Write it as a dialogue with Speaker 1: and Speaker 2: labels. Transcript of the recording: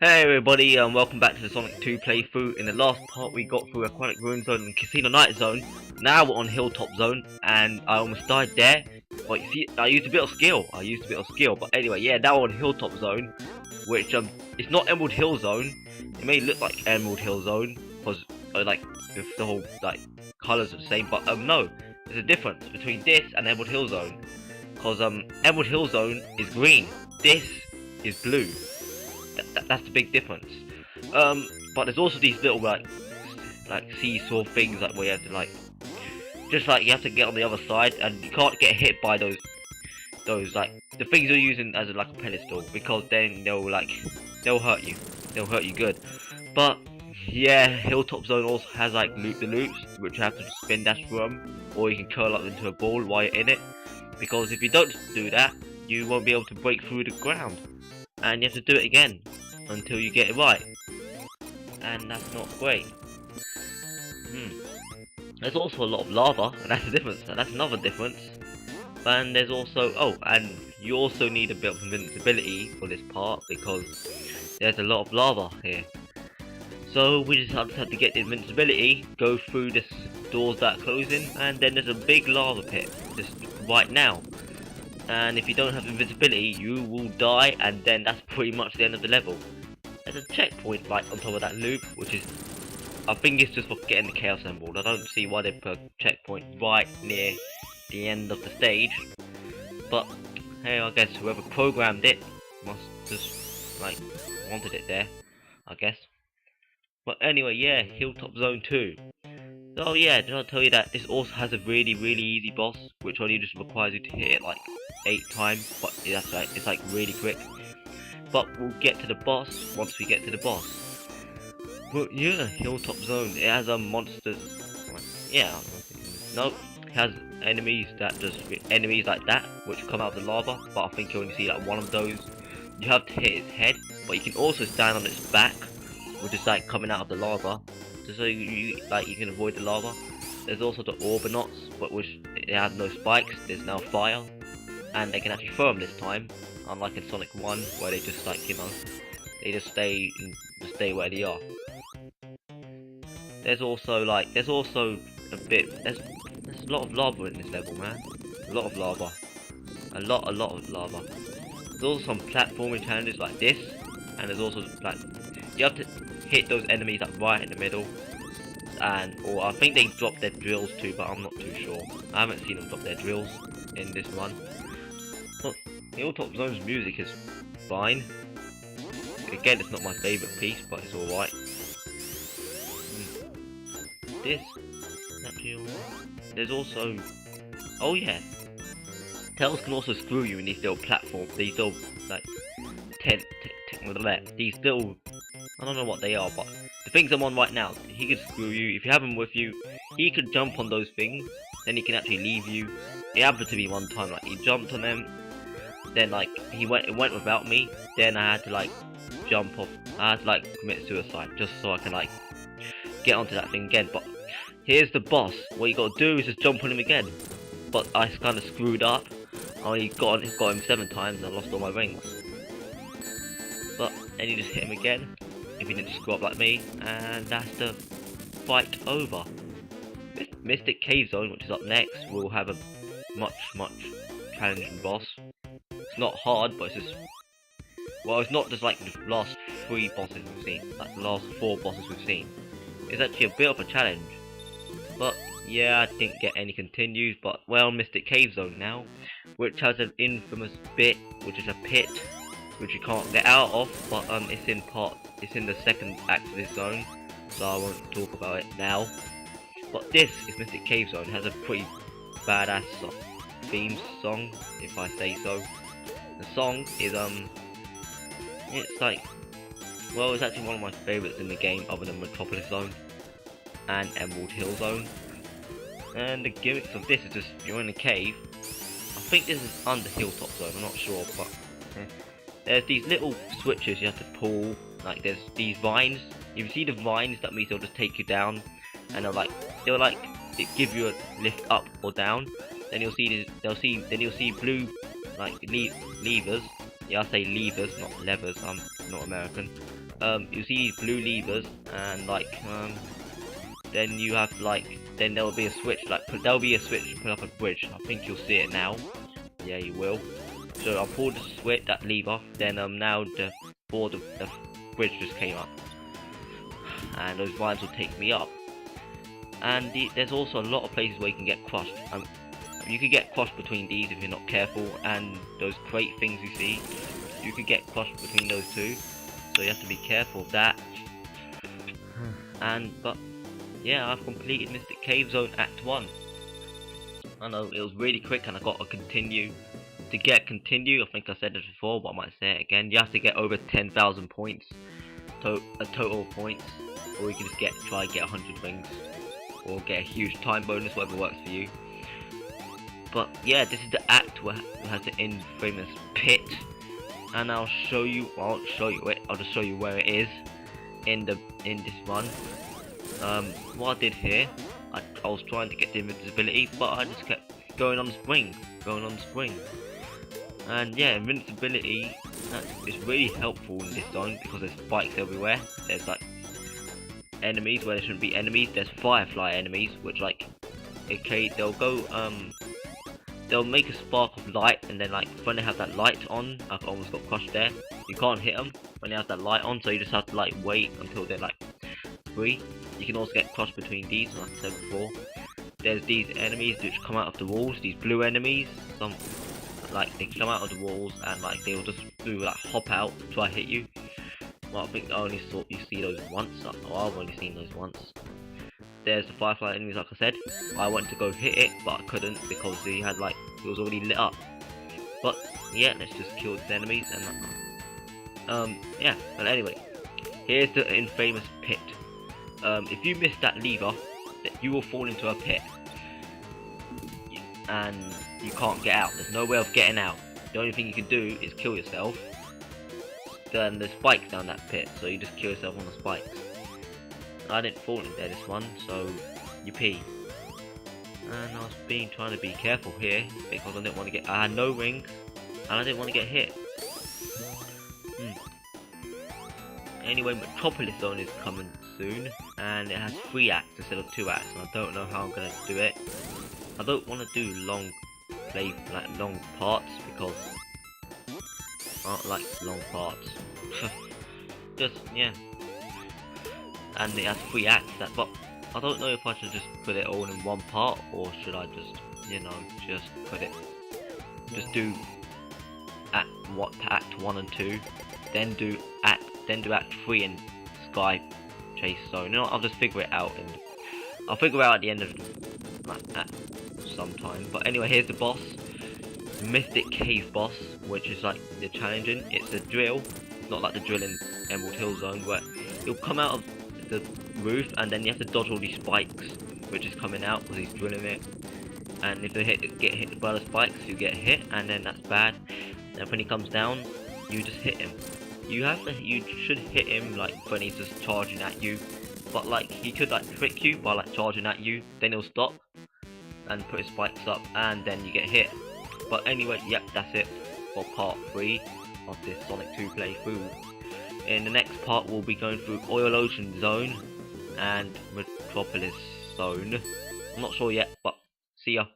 Speaker 1: Hey everybody, welcome back to the Sonic 2 playthrough. In the last part we got through Aquatic Ruin Zone and Casino Night Zone. Now we're on Hilltop Zone, and I almost died there. But you see, I used a bit of skill. But anyway, yeah, now we're on Hilltop Zone, which it's not Emerald Hill Zone. It may look like Emerald Hill Zone, because like the whole colours are the same, but no, there's a difference between this and Emerald Hill Zone. Because Emerald Hill Zone is green, this is blue. That's the big difference. But there's also these little like seesaw things like where you have to just you have to get on the other side, and you can't get hit by those like the things you're using as a pedestal, because then they'll hurt you. They'll hurt you good. But yeah, Hilltop Zone also has loop the loops, which you have to spin dash from, or you can curl up into a ball while you're in it. Because if you don't do that, you won't be able to break through the ground. And you have to do it again until you get it right, and that's not great. There's also a lot of lava, and that's the difference. And that's another difference. And there's also and you also need a bit of invincibility for this part, because there's a lot of lava here. So we just have to get the invincibility, go through this doors that are closing, and then there's a big lava pit just right now. And if you don't have invisibility, you will die, and then that's pretty much the end of the level. There's a checkpoint on top of that loop, which is, I think it's just for getting the Chaos Emerald. I don't see why they put a checkpoint right near the end of the stage. But hey, I guess whoever programmed it must just wanted it there, I guess. But anyway, yeah, Hilltop Zone 2. So yeah, did I tell you that this also has a really easy boss, which only just requires you to hit it 8 times, but that's right, it's really quick. But we'll get to the boss once we get to the boss. But yeah, Hilltop Zone, it has monsters. Yeah, no, it has enemies enemies like that, which come out of the lava. But I think you only see one of those. You have to hit its head, but you can also stand on its back, which is coming out of the lava, just so you can avoid the lava. There's also the Orbinauts, but which they have no spikes. There's now fire, and they can actually throw them this time, unlike in Sonic 1, where they just they just stay where they are. There's also there's a lot of lava in this level, man. A lot of lava. A lot of lava. There's also some platforming challenges like this, and there's also you have to hit those enemies right in the middle, or I think they drop their drills too, but I'm not too sure. I haven't seen them drop their drills in this run. But Hilltop Zone's music is fine. Again, it's not my favourite piece, but it's alright. This is actually alright. There's also, oh yeah, Tails can also screw you in these little platforms. These little these little, I don't know what they are, but the things I'm on right now, he can screw you. If you have him with you, he could jump on those things, then he can actually leave you. It happened to me one time, he jumped on them, then it went without me, then I had to jump off. I had to commit suicide just so I can get onto that thing again. But here's the boss. What you gotta do is just jump on him again. But I kind of screwed up. I only got him 7 times and I lost all my rings. But then you just hit him again if you didn't screw up like me, and that's the fight over. Mystic Cave Zone, which is up next, will have a much challenging boss. It's not hard, but it's just, well, it's not just the last 3 bosses we've seen, the last 4 bosses we've seen. It's actually a bit of a challenge. But yeah, I didn't get any continues, but well, Mystic Cave Zone now, which has an infamous bit, which is a pit, which you can't get out of, but it's in the second act of this zone, so I won't talk about it now. But this is Mystic Cave Zone. It has a pretty badass theme song, if I say so. The song is it's it's actually one of my favourites in the game, other than Metropolis Zone and Emerald Hill Zone. And the gimmicks of this is just, you're in a cave. I think this is under Hilltop Zone, I'm not sure, but there's these little switches you have to pull. There's these vines. If you see the vines, that means they'll just take you down, and they'll give you a lift up or down. Then you'll see blue levers. Yeah, I say levers, not levers. not American. You see these blue levers, and like then you have like, then there will be a switch, like there'll be a switch to put up a bridge. I think you'll see it now. Yeah, you will. So I'll pull the switch, that lever, then now the bridge just came up, and those vines will take me up. And there's also a lot of places where you can get crushed. You could get crushed between these if you're not careful, and those crate things you see, you could get crushed between those two, so you have to be careful of that. But yeah, I've completed Mystic Cave Zone Act 1. I know, it was really quick, and I got to continue. To get continue, I think I said this before, but I might say it again, you have to get over 10,000 points, a total of points, or you can just try get 100 rings, or get a huge time bonus, whatever works for you. But yeah, this is the act where it has the infamous pit, and I'll show you. Well, I won't show you it. I'll just show you where it is in this run. What I did here, I was trying to get the invincibility, but I just kept going on the spring, and yeah, invincibility is really helpful in this zone because there's spikes everywhere. There's like enemies where there shouldn't be enemies. There's firefly enemies, which like, okay, they'll make a spark of light, and then like when they have that light on, I've almost got crushed there. You can't hit them when they have that light on, so you just have to like wait until they're like free. You can also get crushed between these, like I said before. There's these enemies which come out of the walls, these blue enemies. Some like they come out of the walls and like they will just like hop out, try to hit you. Well, I think you see those once. I've only seen those once. There's the firefly enemies, like I said. I went to go hit it, but I couldn't because it was already lit up. But yeah, let's just kill these enemies and yeah. But anyway, here's the infamous pit. If you miss that lever, you will fall into a pit, and you can't get out. There's no way of getting out. The only thing you can do is kill yourself. Then there's spikes down that pit, so you just kill yourself on the spikes. I didn't fall in there this one, so you pee. And I was trying to be careful here because I didn't want to get. I had no rings, and I didn't want to get hit. Anyway, Metropolis Zone is coming soon, and it has 3 acts instead of 2 acts, and I don't know how I'm gonna do it. I don't want to do long parts because I don't like long parts. Just yeah. And it has 3 acts, but I don't know if I should just put it all in one part, or should I just, just do act 1 and 2, then do act 3 in Sky Chase Zone. You know, I'll just figure it out, and I'll figure it out at the end of at sometime. But anyway, here's the boss, the Mystic Cave boss, which is like the challenging. It's a drill, not like the drill in Emerald Hill Zone, where he'll come out of the roof, and then you have to dodge all these spikes, which is coming out because he's drilling it. And if they get hit by the spikes, you get hit, and then that's bad. And when he comes down, you just hit him. You should hit him like when he's just charging at you, but like he could like trick you by like charging at you, then he'll stop and put his spikes up, and then you get hit. But anyway, yep, that's it for part 3 of this Sonic 2 playthrough. In the next part, we'll be going through Oil Ocean Zone and Metropolis Zone. I'm not sure yet, but see ya.